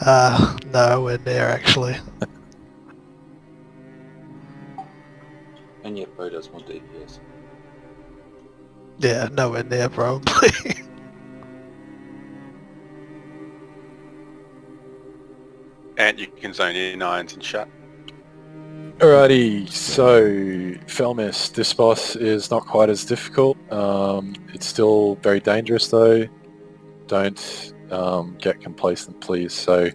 Nowhere near actually. And yet Bo does more DPS. Yeah, nowhere near probably. And you can zone in irons and shut. Alrighty, so Felmyst, this boss is not quite as difficult. It's still very dangerous though. Don't get complacent, please. So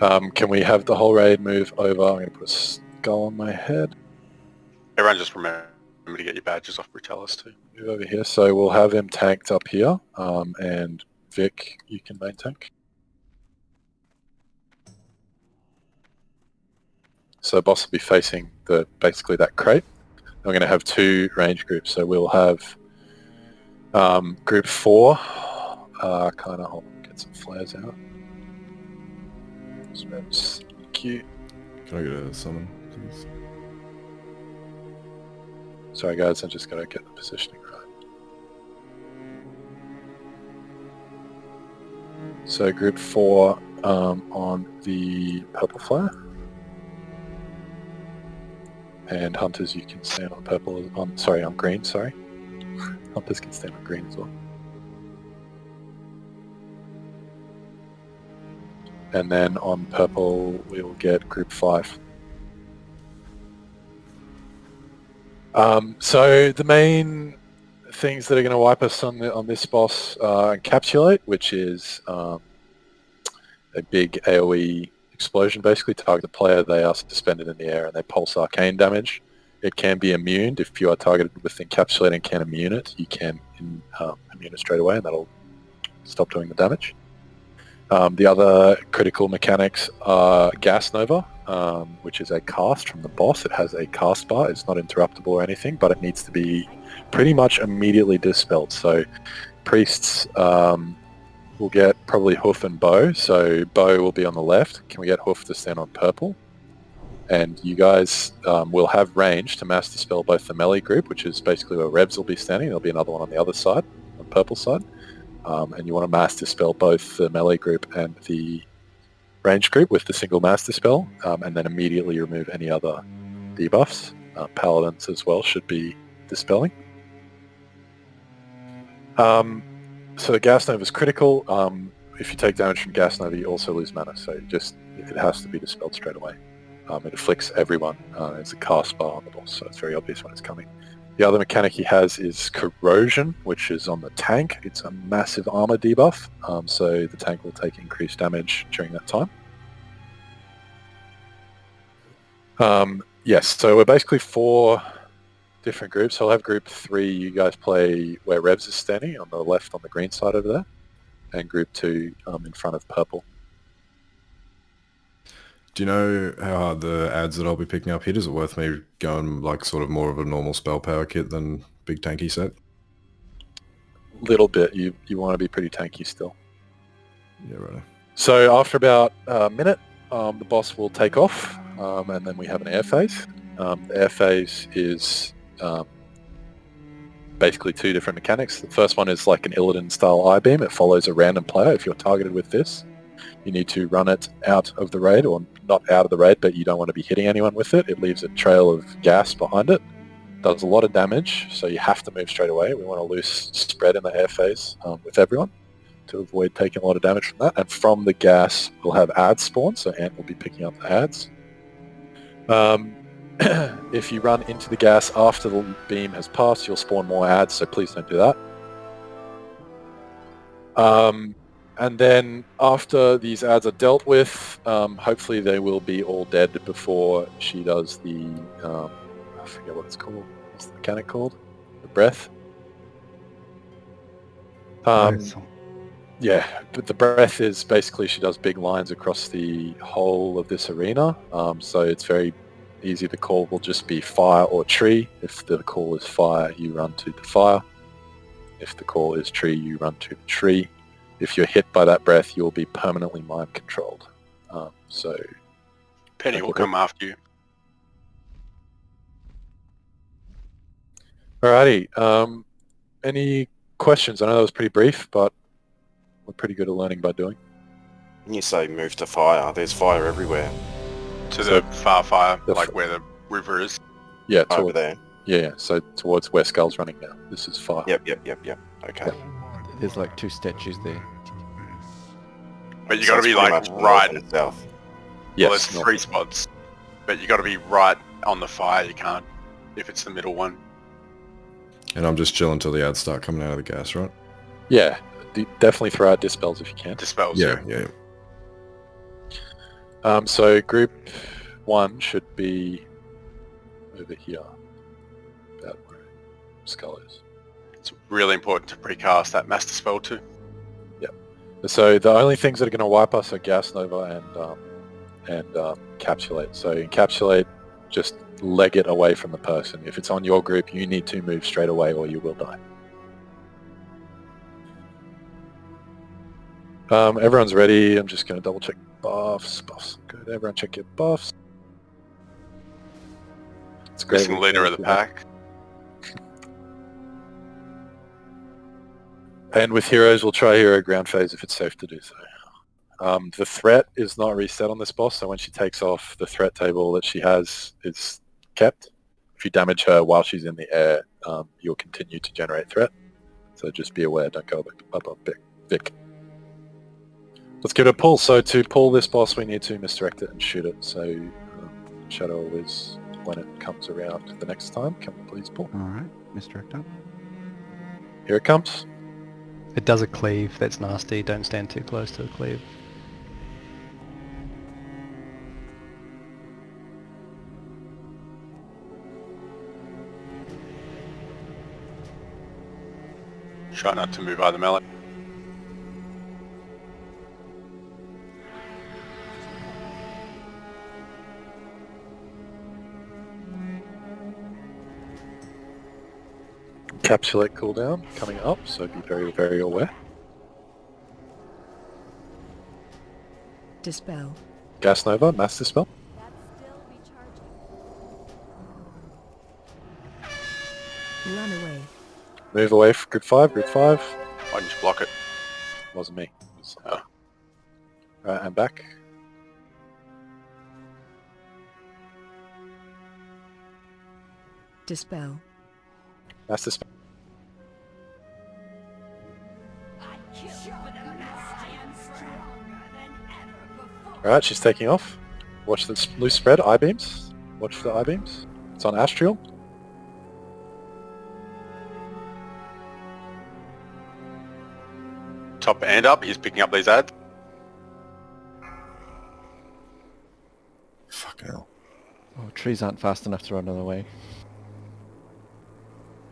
can we have the whole raid move over? I'm going to put a skull on my head. Everyone just remember to get your badges off Brutalis too. Move over here. So we'll have him tanked up here. And Vic, you can main tank. So boss will be facing basically that crate. We're going to have two range groups. So we'll have group 4. Kind of get some flares out. Cute. Can I get a summon, please? Sorry guys, I just got to get the positioning right. So group 4 on the purple flare. And hunters, you can stand on purple. On green. Sorry, hunters can stand on green as well. And then on purple, we'll get group 5. So the main things that are going to wipe us on this boss are Encapsulate, which is a big AoE explosion. Basically target the player, they are suspended in the air and they pulse arcane damage. It can be immuned. If you are targeted with Encapsulate and can immune it, you can immune it straight away and that'll stop doing the damage. The other critical mechanics are Gas Nova, which is a cast from the boss. It has a cast bar. It's not interruptible or anything, but it needs to be pretty much immediately dispelled. So priests will get probably Hoof and Bow. So Bow will be on the left. Can we get Hoof to stand on purple? And you guys will have range to mass dispel both the melee group, which is basically where Revs will be standing. There'll be another one on the other side, on the purple side. And you want to mass dispel both the melee group and the range group with the single mass dispel, and then immediately remove any other debuffs. Paladins as well should be dispelling. So Gas Nova is critical. If you take damage from Gas Nova, you also lose mana, so it has to be dispelled straight away. It afflicts everyone. It's a cast bar on the boss, so it's very obvious when it's coming. The other mechanic he has is Corrosion, which is on the tank. It's a massive armor debuff, so the tank will take increased damage during that time. Yes, so we're basically 4 different groups. I'll have group 3, you guys play where Revs is standing, on the left on the green side over there, and group 2 in front of purple. Do you know how hard the ads that I'll be picking up hit? Is it worth me going like sort of more of a normal spell power kit than big tanky set? Little bit. You want to be pretty tanky still. Yeah, right. So after about a minute, the boss will take off, and then we have an air phase. The air phase is basically 2 different mechanics. The first one is like an Illidan style I-beam. It follows a random player. If you're targeted with this, you need to run it out of the raid, or not out of the raid, but you don't want to be hitting anyone with it. It leaves a trail of gas behind it. Does a lot of damage, so you have to move straight away. We want a loose spread in the air phase with everyone to avoid taking a lot of damage from that. And from the gas, we'll have ads spawn, so Ant will be picking up the ads. If you run into the gas after the beam has passed, you'll spawn more ads, so please don't do that. And then after these ads are dealt with, hopefully they will be all dead before she does the, I forget what it's called. What's the mechanic called? The breath? Yeah, but the breath is basically she does big lines across the whole of this arena. So it's very easy. The call will just be fire or tree. If the call is fire, you run to the fire. If the call is tree, you run to the tree. If you're hit by that breath, you'll be permanently mind controlled. So Penny will come after you. Alrighty. Any questions? I know that was pretty brief, but we're pretty good at learning by doing. When you say move to fire, there's fire everywhere. To So- the far fire, The like f- where the river is. Yeah, Over towards, there. yeah, so towards where Skull's running now. This is fire. Yep. Okay. There's like 2 statues there. But you So got to it's be pretty like much north right. and south. Yes, Well, there's north. 3 spots, but you got to be right on the fire. You can't if it's the middle one. And I'm just chilling till the ads start coming out of the gas, right? Yeah, definitely throw out dispels if you can. Dispels. Yeah. So group 1 should be over here, about where Skull is. It's really important to precast that master spell too. So the only things that are going to wipe us are Gas Nova and Encapsulate. So Encapsulate, just leg it away from the person. If it's on your group, you need to move straight away or you will die. Everyone's ready. I'm just going to double check buffs. Buffs, good. Everyone check your buffs. It's great. Missing leader of the pack. And with heroes, we'll try hero ground phase if it's safe to do so. The threat is not reset on this boss, so when she takes off, the threat table that she has is kept. If you damage her while she's in the air, you'll continue to generate threat. So just be aware, don't go above Vic. Let's give it a pull. So to pull this boss, we need to misdirect it and shoot it. So Shadow Wiz, when it comes around the next time, can we please pull? Alright, misdirect up. Here it comes. It does a cleave. That's nasty. Don't stand too close to the cleave. Try not to move either melee. Encapsulate cooldown coming up, so be very, very aware. Dispel. Gas Nova, Mass Dispel. Run away. Move away for group 5, group 5. Why didn't you block it? Wasn't me. It was Oh. Right, and back. Dispel. Mass Dispel. Alright, she's taking off. Watch the loose spread, I-beams. Watch the I-beams. It's on Astral. Top and up. He's picking up these ads. Fucking hell. Oh, trees aren't fast enough to run another way.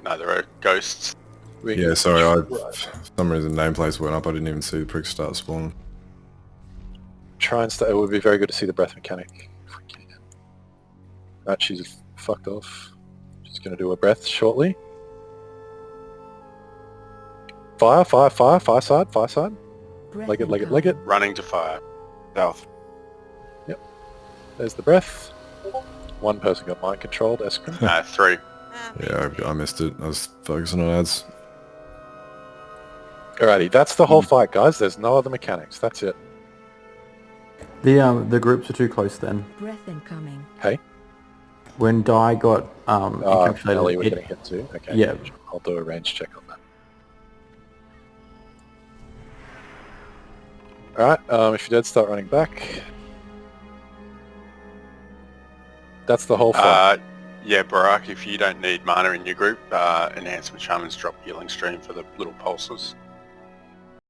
No, there are ghosts. Yeah, sorry, for some reason nameplates went up. I didn't even see the pricks start spawning. Try and stay. It would be very good to see the breath mechanic. Right, she's fucked off. She's going to do a breath shortly. Fire side. Breath Leg it. incoming. Running to fire. South. There's the breath. One person got mind controlled, Eskrim. 3. Yeah, I missed it. I was focusing on ads. Alrighty, that's the whole fight, guys. There's no other mechanics. That's it. The groups are too close then. Breath incoming. Hey, When Di got encapsulated, Ellie, we're it- getting hit too. Okay. Yeah. I'll do a range check on that. Alright, if you're dead, start running back. That's the whole fight. Yeah, Barack, if you don't need mana in your group, Enhancement Shamans drop Healing Stream for the little pulses.